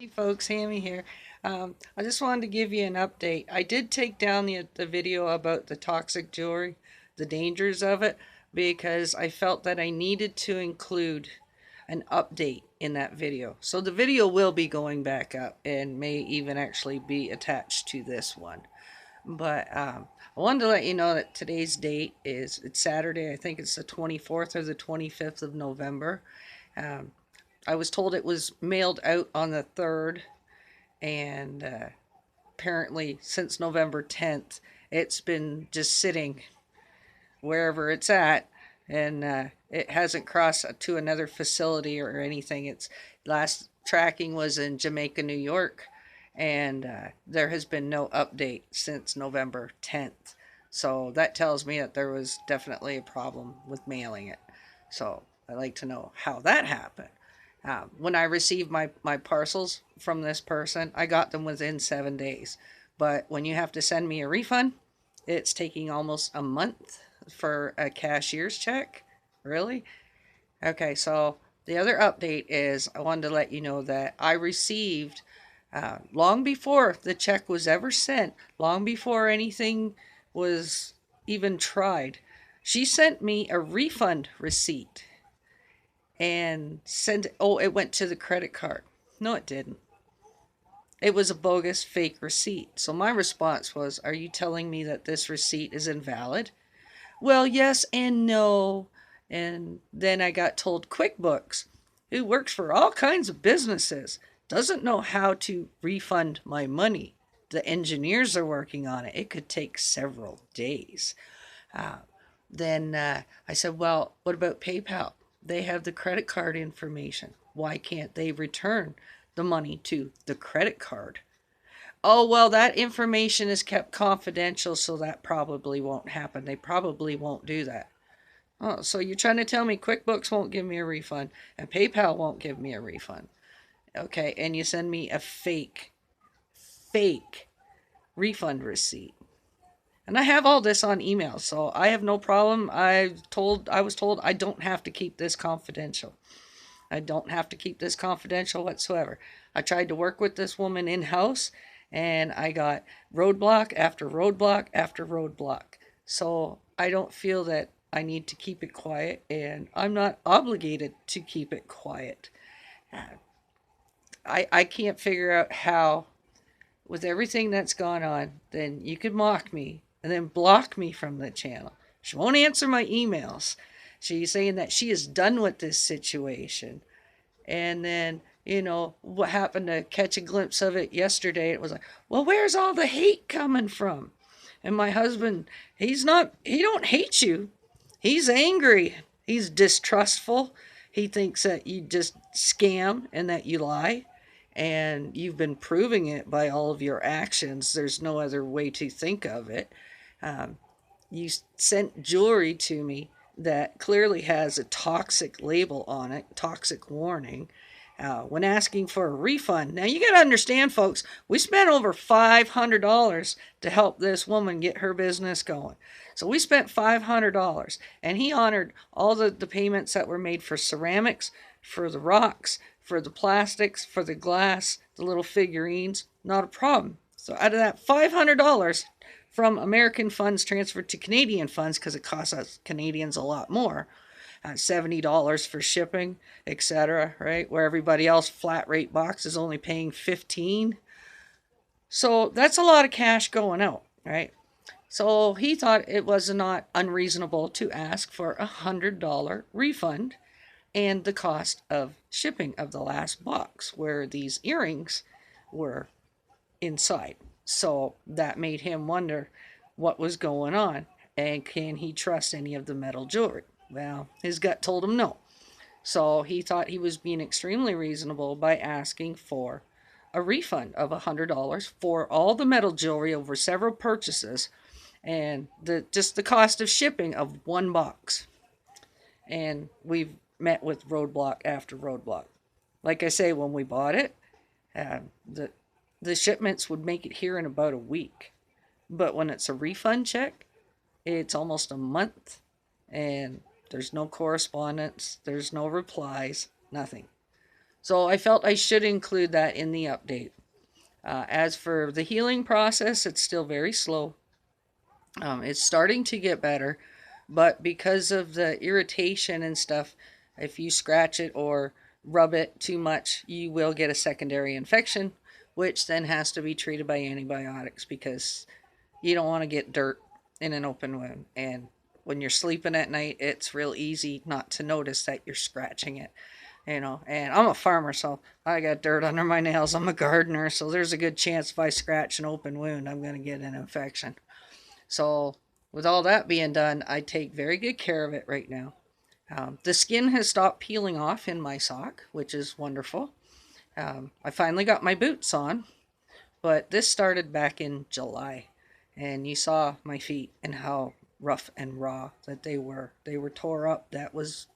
Hey folks, Hammy here. I just wanted to give you an update. I did take down the video about the toxic jewelry, the dangers of it, because I felt that I needed to include an update in that video. So the video will be going back up and may even actually be attached to this one. But I wanted to let you know that today's date it's Saturday. I think it's the 24th or the 25th of November. Um, I was told it was mailed out on the 3rd, and apparently since November 10th, it's been just sitting wherever it's at, and it hasn't crossed to another facility or anything. Its last tracking was in Jamaica, New York, and there has been no update since November 10th. So that tells me that there was definitely a problem with mailing it. So I'd like to know how that happened. When I received my parcels from this person, I got them within 7 days. But when you have to send me a refund, it's taking almost a month for a cashier's check. Really? Okay, so the other update is I wanted to let you know that I received, long before the check was ever sent, long before anything was even tried, she sent me a refund receipt and sent it went to the credit card. No, it didn't. It was a bogus fake receipt. So my response was, "Are you telling me that this receipt is invalid?" "Well, yes and no." And then I got told QuickBooks, who works for all kinds of businesses, doesn't know how to refund my money. The engineers are working on it. It could take several days. Uh, then I said, "Well, what about PayPal? They have the credit card information. Why can't they return the money to the credit card?" "Oh, well, that information is kept confidential, so that probably won't happen. They probably won't do that." Oh, so you're trying to tell me QuickBooks won't give me a refund and PayPal won't give me a refund? Okay, and you send me a fake refund receipt. And I have all this on email, so I have no problem. I was told I don't have to keep this confidential. I don't have to keep this confidential whatsoever. I tried to work with this woman in house, and I got roadblock after roadblock after roadblock. So I don't feel that I need to keep it quiet, and I'm not obligated to keep it quiet. I can't figure out how, with everything that's gone on, then you could mock me and then block me from the channel. She won't answer my emails. She's saying that she is done with this situation. And then, what happened to catch a glimpse of it yesterday? It was like, well, where's all the hate coming from? And my husband, he don't hate you. He's angry. He's distrustful. He thinks that you just scam and that you lie. And you've been proving it by all of your actions. There's no other way to think of it. Um, you sent jewelry to me that clearly has a toxic label on it, toxic warning, when asking for a refund. Now, you got to understand, folks, we spent over $500 to help this woman get her business going. So we spent $500, and he honored all the payments that were made for ceramics, for the rocks, for the plastics, for the glass, the little figurines. Not a problem. So out of that $500, from American funds transferred to Canadian funds, because it costs us Canadians a lot more, $70 for shipping, etc., right? Where everybody else flat rate box is only paying 15. So that's a lot of cash going out, right? So he thought it was not unreasonable to ask for $100 refund and the cost of shipping of the last box where these earrings were inside. So that made him wonder what was going on, and can he trust any of the metal jewelry? Well, his gut told him no. So he thought he was being extremely reasonable by asking for a refund of $100 for all the metal jewelry over several purchases, and just the cost of shipping of one box. And we've met with roadblock after roadblock. Like I say, when we bought it, uh, the the shipments would make it here in about a week. But when it's a refund check, it's almost a month, and there's no correspondence, there's no replies, nothing. So I felt I should include that in the update. As for the healing process, it's still very slow. It's starting to get better, but because of the irritation and stuff, if you scratch it or rub it too much, you will get a secondary infection, which then has to be treated by antibiotics because you don't want to get dirt in an open wound. And when you're sleeping at night, it's real easy not to notice that you're scratching it. And I'm a farmer, so I got dirt under my nails. I'm a gardener, so there's a good chance if I scratch an open wound, I'm going to get an infection. So, with all that being done, I take very good care of it right now. The skin has stopped peeling off in my sock, which is wonderful. I finally got my boots on, but this started back in July. And you saw my feet and how rough and raw that they were. They were tore up. That was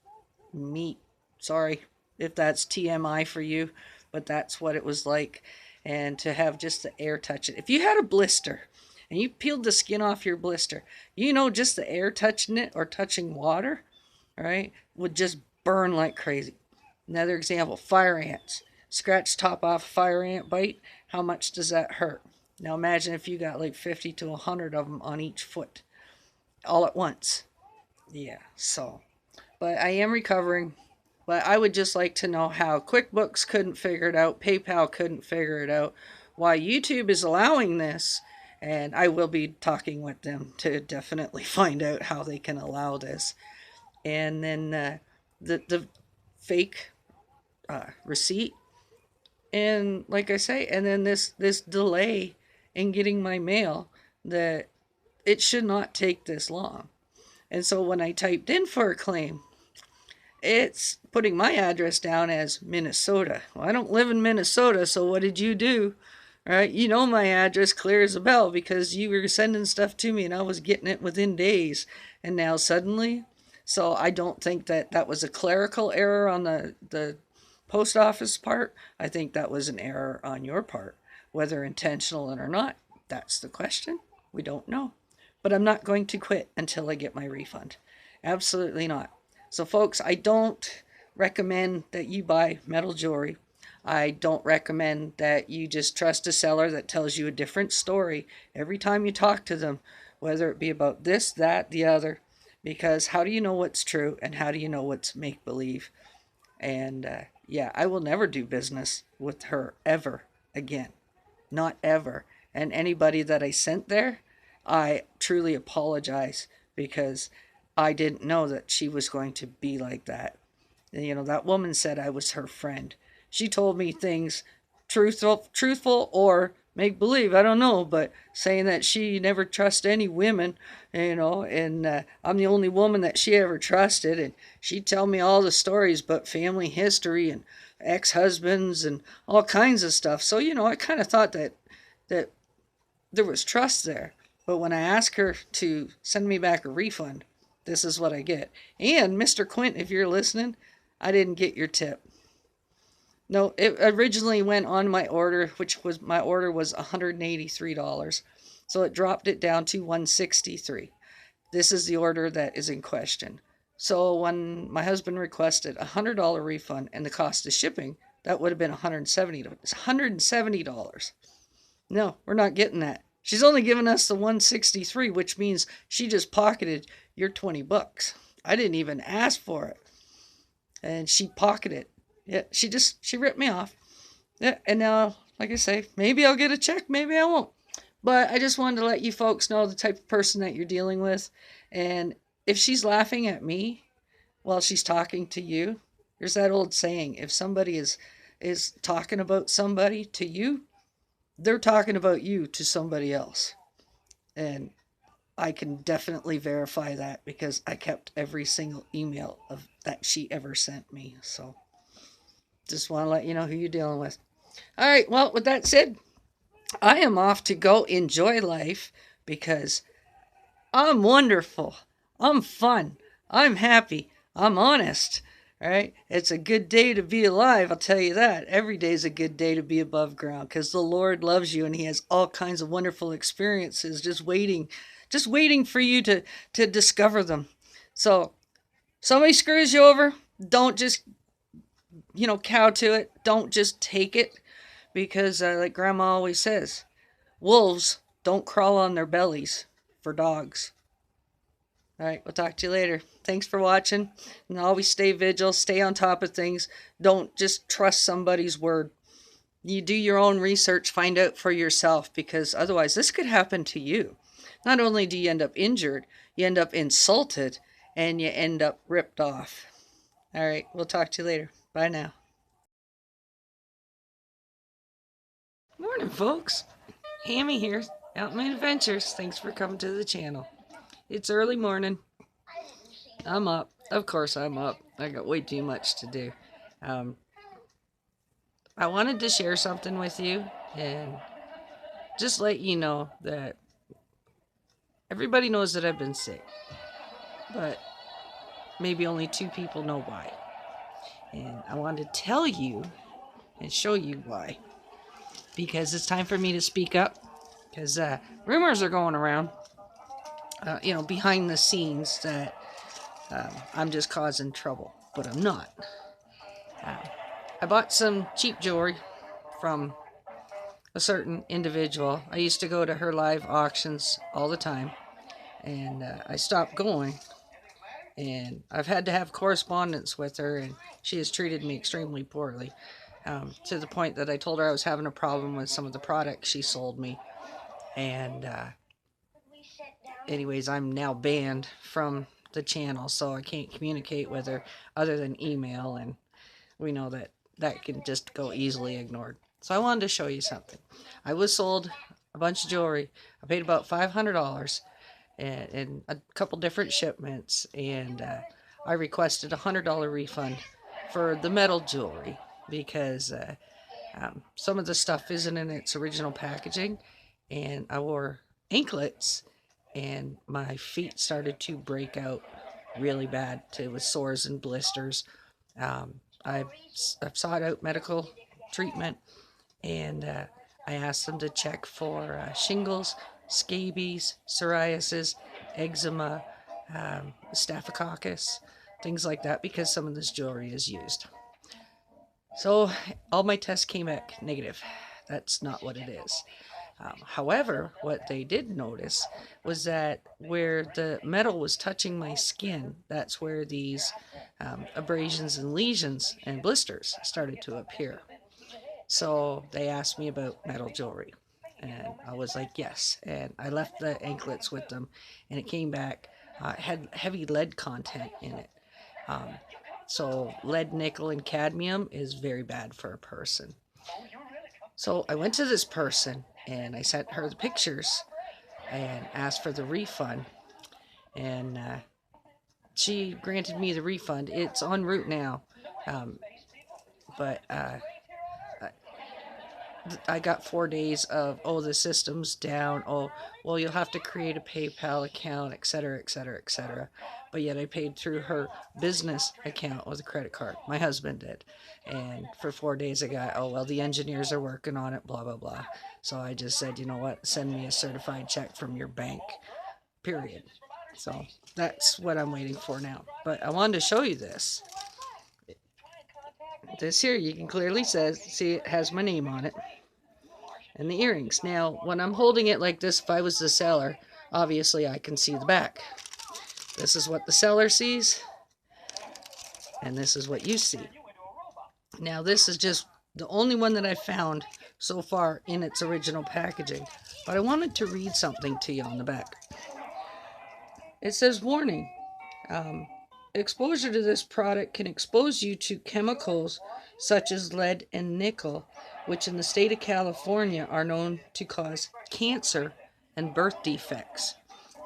meat. Sorry if that's TMI for you, but that's what it was like. And to have just the air touch it. If you had a blister and you peeled the skin off your blister, just the air touching it or touching water, right, would just burn like crazy. Another example, fire ants. Scratch top off a fire ant bite. How much does that hurt? Now imagine if you got like 50 to 100 of them on each foot all at once. Yeah, so. But I am recovering. But I would just like to know how QuickBooks couldn't figure it out, PayPal couldn't figure it out, why YouTube is allowing this, and I will be talking with them to definitely find out how they can allow this. And then the fake receipt, and like I say, and then this delay in getting my mail, that it should not take this long. And so when I typed in for a claim, it's putting my address down as Minnesota. Well, I don't live in Minnesota, so what did you do? Right? You know my address clear as a bell because you were sending stuff to me and I was getting it within days. And now suddenly, so I don't think that was a clerical error on the post office part. I think that was an error on your part. Whether intentional or not, that's the question. We don't know. But I'm not going to quit until I get my refund. Absolutely not. So folks, I don't recommend that you buy metal jewelry. I don't recommend that you just trust a seller that tells you a different story every time you talk to them, whether it be about this, that, the other, because how do you know what's true and how do you know what's make-believe? And yeah, I will never do business with her ever again. Not ever. And anybody that I sent there, I truly apologize because I didn't know that she was going to be like that. That woman said I was her friend. She told me things truthful or make believe, I don't know, but saying that she never trusts any women, and I'm the only woman that she ever trusted, and she'd tell me all the stories but family history and ex-husbands and all kinds of stuff. So, I kind of thought that there was trust there. But when I asked her to send me back a refund, this is what I get. And Mr. Quint, if you're listening, I didn't get your tip. No, it originally went on my order, my order was $183. So it dropped it down to $163. This is the order that is in question. So when my husband requested a $100 refund and the cost of shipping, that would have been $170. It's $170. No, we're not getting that. She's only given us the 163, which means she just pocketed your 20 bucks. I didn't even ask for it. And she pocketed it. Yeah, she ripped me off. Yeah, and now, like I say, maybe I'll get a check, maybe I won't. But I just wanted to let you folks know the type of person that you're dealing with. And if she's laughing at me while she's talking to you, there's that old saying, if somebody is talking about somebody to you, they're talking about you to somebody else. And I can definitely verify that because I kept every single email that she ever sent me. So just want to let you know who you're dealing with. All right, well, with that said, I am off to go enjoy life because I'm wonderful. I'm fun. I'm happy. I'm honest. All right. It's a good day to be alive. I'll tell you that. Every day is a good day to be above ground because the Lord loves you and he has all kinds of wonderful experiences just waiting for you to discover them. So somebody screws you over, don't just cow to it. Don't just take it because, like Grandma always says, wolves don't crawl on their bellies for dogs. All right, we'll talk to you later. Thanks for watching. And always stay vigilant, stay on top of things. Don't just trust somebody's word. You do your own research, find out for yourself, because otherwise this could happen to you. Not only do you end up injured, you end up insulted, and you end up ripped off. All right, we'll talk to you later. Bye now. Morning, folks. Hammy here, out in my adventures. Thanks for coming to the channel. It's early morning. I'm up. Of course I'm up. I got way too much to do. I wanted to share something with you and just let you know that everybody knows that I've been sick, but maybe only 2 people know why. And I want to tell you and show you why. Because it's time for me to speak up. Because rumors are going around, behind the scenes that I'm just causing trouble. But I'm not. I bought some cheap jewelry from a certain individual. I used to go to her live auctions all the time. And I stopped going. And I've had to have correspondence with her, and she has treated me extremely poorly, to the point that I told her I was having a problem with some of the products she sold me. And anyways, I'm now banned from the channel, so I can't communicate with her other than email, and we know that that can just go easily ignored. So I wanted to show you something. I was sold a bunch of jewelry. I paid about $500 in a couple different shipments, and I requested a $100 refund for the metal jewelry because some of the stuff isn't in its original packaging, and I wore anklets and my feet started to break out really bad with sores and blisters. I've sought out medical treatment, and I asked them to check for shingles, scabies, psoriasis, eczema, staphylococcus, things like that, because some of this jewelry is used. So all my tests came back negative. That's not what it is. However, what they did notice was that where the metal was touching my skin, that's where these abrasions and lesions and blisters started to appear. So they asked me about metal jewelry, and I was like, yes. And I left the anklets with them, and it came back. It had heavy lead content in it. So lead, nickel, and cadmium is very bad for a person. So I went to this person, and I sent her the pictures and asked for the refund. And she granted me the refund. It's en route now. But I got 4 days of, oh, the system's down, oh, well, you'll have to create a PayPal account, etc., etc., etc. But yet I paid through her business account with a credit card. My husband did. And for 4 days I got, oh, well, the engineers are working on it, blah, blah, blah. So I just said, you know what, send me a certified check from your bank, period. So that's what I'm waiting for now. But I wanted to show you this. This here, you can clearly see it has my name on it. And the earrings. Now, when I'm holding it like this, if I was the seller, obviously I can see the back. This is what the seller sees, and this is what you see. Now, this is just the only one that I found so far in its original packaging. But I wanted to read something to you on the back. It says, warning. Exposure to this product can expose you to chemicals such as lead and nickel, which in the state of California are known to cause cancer and birth defects.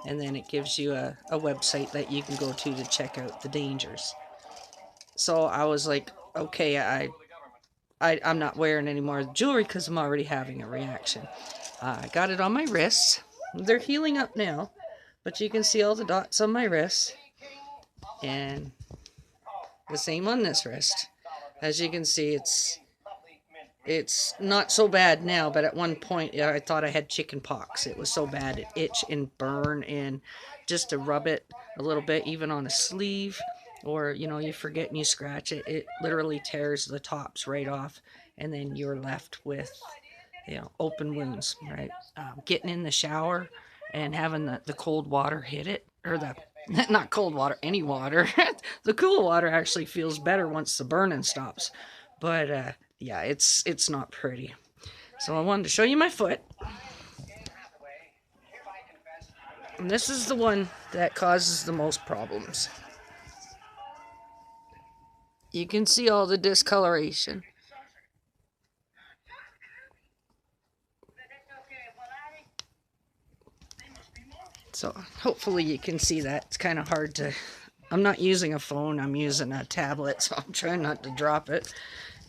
And then it gives you a website that you can go to check out the dangers. So I was like, okay, I'm not wearing any more jewelry because I'm already having a reaction. I got it on my wrists. They're healing up now, but you can see all the dots on my wrists. And the same on this wrist. As you can see, it's not so bad now, but at one point, yeah, I thought I had chicken pox. It was so bad, it itch and burn, and just to rub it a little bit, even on a sleeve, or you forget and you scratch it, it literally tears the tops right off, and then you're left with open wounds, right? Getting in the shower and having the cold water hit it, or the not cold water, any water. The cool water actually feels better once the burning stops, but yeah, it's not pretty. So I wanted to show you my foot, and this is the one that causes the most problems. You can see all the discoloration. So hopefully you can see that. It's kind of hard to... I'm not using a phone, I'm using a tablet, so I'm trying not to drop it.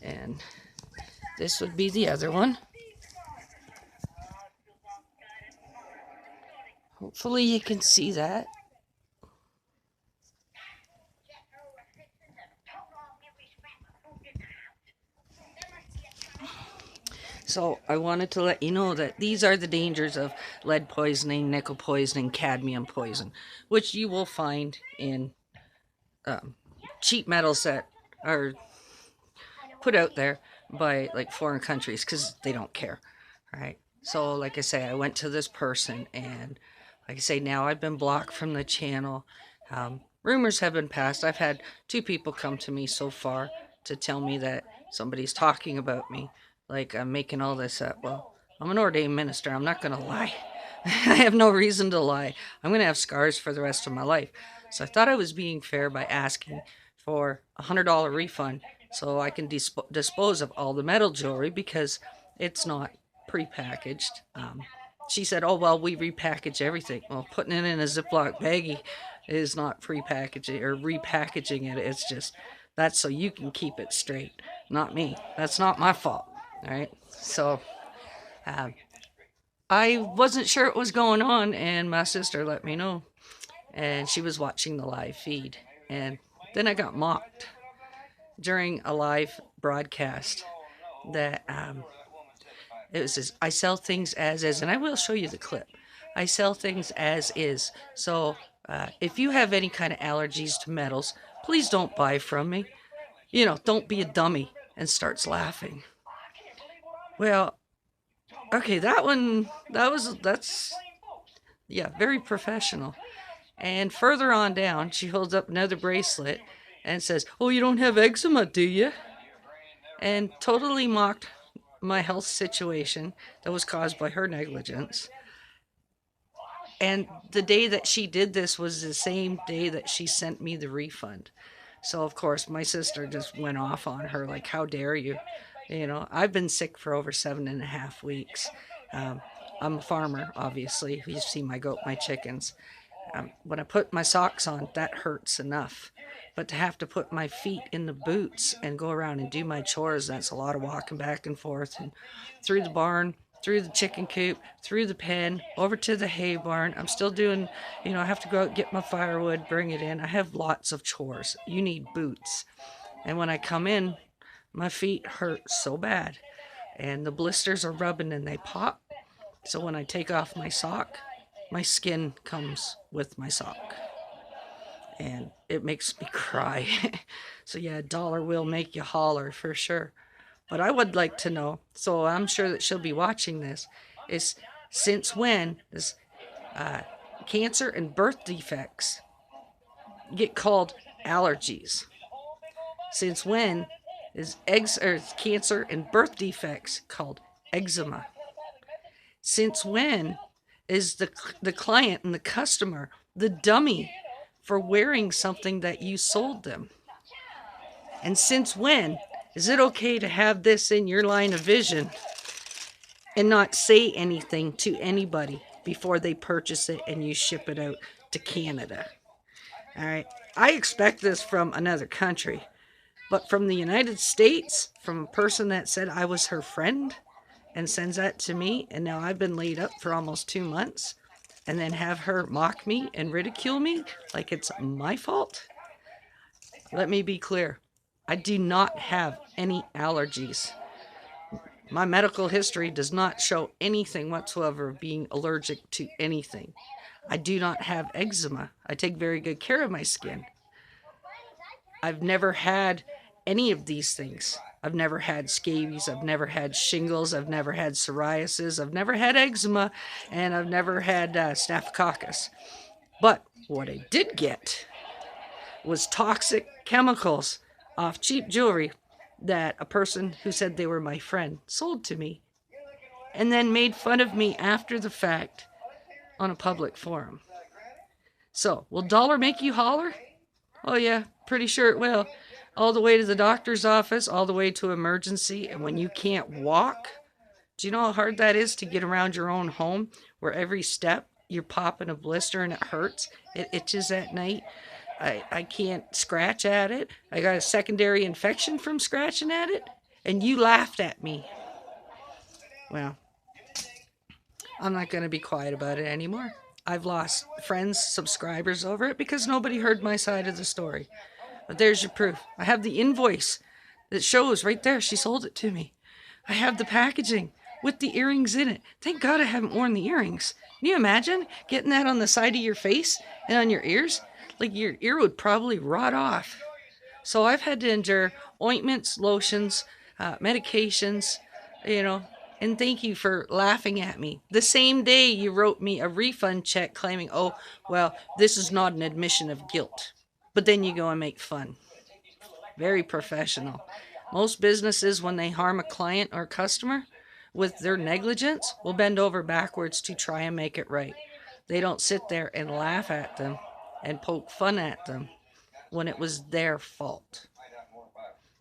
And this would be the other one. Hopefully you can see that. So I wanted to let you know that these are the dangers of lead poisoning, nickel poisoning, cadmium poison, which you will find in cheap metals that are put out there by like foreign countries because they don't care, right? So like I say, I went to this person, and like I say, now I've been blocked from the channel. Rumors have been passed. I've had 2 people come to me so far to tell me that somebody's talking about me, like I'm making all this up. Well, I'm an ordained minister. I'm not gonna lie. I have no reason to lie. I'm gonna have scars for the rest of my life. So I thought I was being fair by asking for a $100 refund so I can dispose of all the metal jewelry because it's not prepackaged. She said, "Oh well, we repackage everything." Well, putting it in a Ziploc baggie is not prepackaging or repackaging it. It's just that's so you can keep it straight, not me. That's not my fault. All right. So I wasn't sure what was going on, and my sister let me know, and she was watching the live feed, and then I got mocked during a live broadcast that it was just, I sell things as is, and I will show you the clip. I sell things as is. So if you have any kind of allergies to metals, please don't buy from me. Don't be a dummy, and starts laughing. Well, okay, that's, yeah, very professional. And further on down, she holds up another bracelet and says, "Oh, you don't have eczema, do you?" And totally mocked my health situation that was caused by her negligence. And the day that she did this was the same day that she sent me the refund. So, of course, my sister just went off on her, like, how dare you? I've been sick for over 7.5 weeks. Um, I'm a farmer, obviously. You see my goat, my chickens. When I put my socks on, that hurts enough. But to have to put my feet in the boots and go around and do my chores, that's a lot of walking back and forth and through the barn, through the chicken coop, through the pen, over to the hay barn. I'm still doing, I have to go out, get my firewood, bring it in. I have lots of chores. You need boots. And when I come in, my feet hurt so bad. And the blisters are rubbing and they pop. So when I take off my sock, my skin comes with my sock. And it makes me cry. So yeah, a dollar will make you holler for sure. But I would like to know, so I'm sure that she'll be watching this, is since when does cancer and birth defects get called allergies? Since when is cancer and birth defects called eczema? Since when is the client and the customer the dummy for wearing something that you sold them? And since when is it okay to have this in your line of vision and not say anything to anybody before they purchase it and you ship it out to Canada? All right. I expect this from another country, but from the United States, from a person that said I was her friend and sends that to me, and now I've been laid up for almost 2 months, and then have her mock me and ridicule me like it's my fault? Let me be clear. I do not have any allergies. My medical history does not show anything whatsoever of being allergic to anything. I do not have eczema. I take very good care of my skin. I've never had any of these things. I've never had scabies. I've never had shingles. I've never had psoriasis. I've never had eczema. And I've never had staphylococcus. But what I did get was toxic chemicals off cheap jewelry that a person who said they were my friend sold to me and then made fun of me after the fact on a public forum. So, will dollar make you holler? Oh yeah, pretty sure it will. All the way to the doctor's office, all the way to emergency, and when you can't walk, do you know how hard that is to get around your own home, where every step you're popping a blister and it hurts, it itches at night? I can't scratch at it. I got a secondary infection from scratching at it, and you laughed at me. Well, I'm not going to be quiet about it anymore. I've lost friends, subscribers over it because nobody heard my side of the story. But there's your proof. I have the invoice that shows right there she sold it to me. I have the packaging with the earrings in it. Thank God I haven't worn the earrings. Can you imagine getting that on the side of your face and on your ears? Like your ear would probably rot off. So I've had to endure ointments, lotions, medications, you know, and thank you for laughing at me. The same day you wrote me a refund check claiming, oh, well, this is not an admission of guilt. But then you go and make fun. Very professional. Most businesses, when they harm a client or customer with their negligence, will bend over backwards to try and make it right. They don't sit there and laugh at them and poke fun at them when it was their fault.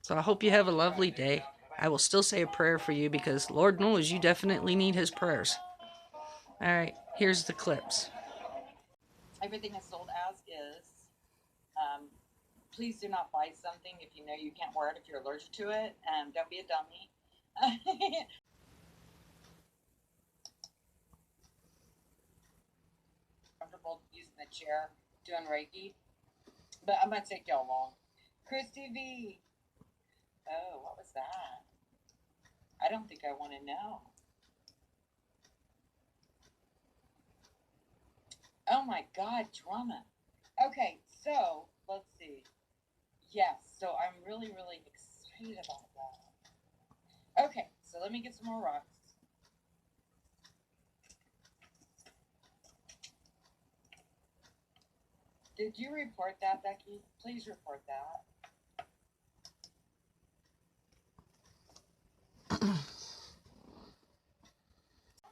So I hope you have a lovely day. I will still say a prayer for you because Lord knows you definitely need his prayers. All right, here's the clips. Everything is sold as is. Please do not buy something if you know you can't wear it if you're allergic to it. Don't be a dummy. Comfortable using the chair, doing Reiki. But I'm going to take y'all along. Christy V. Oh, what was that? I don't think I want to know. Oh my God, drama. Okay, so let's see. Yes, so I'm really, really excited about that. Okay, so let me get some more rocks. Did you report that, Becky? Please report that.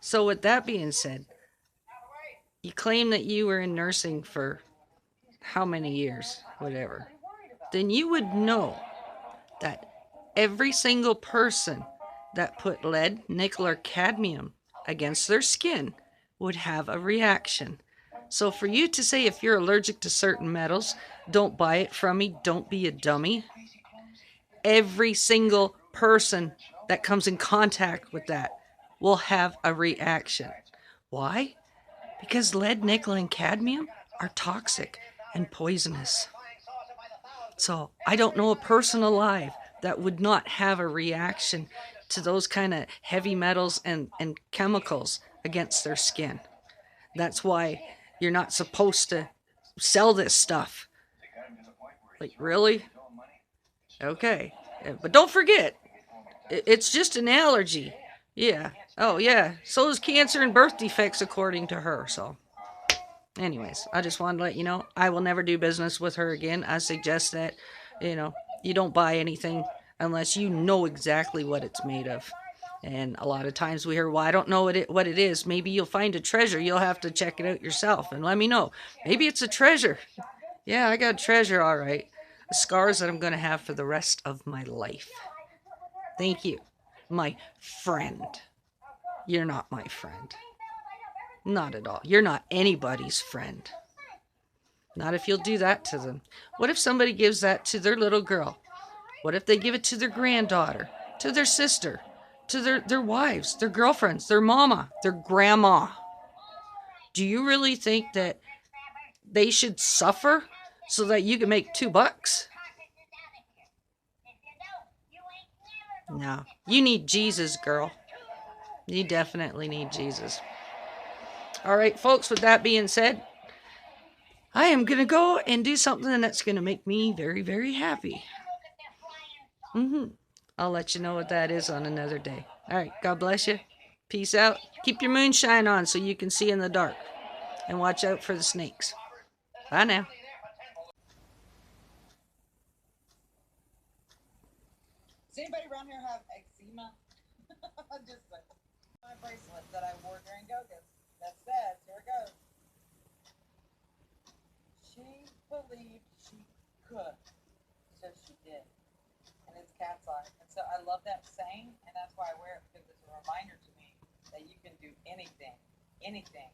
So with that being said, you claim that you were in nursing for how many years, whatever. Then you would know that every single person that put lead, nickel, or cadmium against their skin would have a reaction. So for you to say if you're allergic to certain metals, don't buy it from me, don't be a dummy. Every single person that comes in contact with that will have a reaction. Why? Because lead, nickel, and cadmium are toxic and poisonous. So I don't know a person alive that would not have a reaction to those kind of heavy metals and chemicals against their skin. That's why you're not supposed to sell this stuff. Like, really? Okay. But don't forget, it's just an allergy. Yeah. Oh, yeah. So is cancer and birth defects, according to her. So, anyways, I just wanted to let you know I will never do business with her again. I suggest that, you don't buy anything unless you know exactly what it's made of. And a lot of times we hear, well, I don't know what it is. Maybe you'll find a treasure. You'll have to check it out yourself and let me know. Maybe it's a treasure. Yeah, I got a treasure, all right. Scars that I'm going to have for the rest of my life. Thank you, my friend. You're not my friend. Not at all. You're not anybody's friend. Not if you'll do that to them. What if somebody gives that to their little girl? What if they give it to their granddaughter, to their sister, to their wives, their girlfriends, their mama, their grandma? Do you really think that they should suffer so that you can make $2? No. You need Jesus, girl. You definitely need Jesus. All right, folks, with that being said, I am going to go and do something that's going to make me very, very happy. I'll let you know what that is on another day. All right. God bless you. Peace out. Keep your moonshine on so you can see in the dark. And watch out for the snakes. Bye now. Does anybody around here have eczema? Just like my bracelet that I wore during yoga. That says, here it goes. She believed she could, so she did. And it's cat's eye. And so I love that saying, and that's why I wear it, because it's a reminder to me that you can do anything, anything,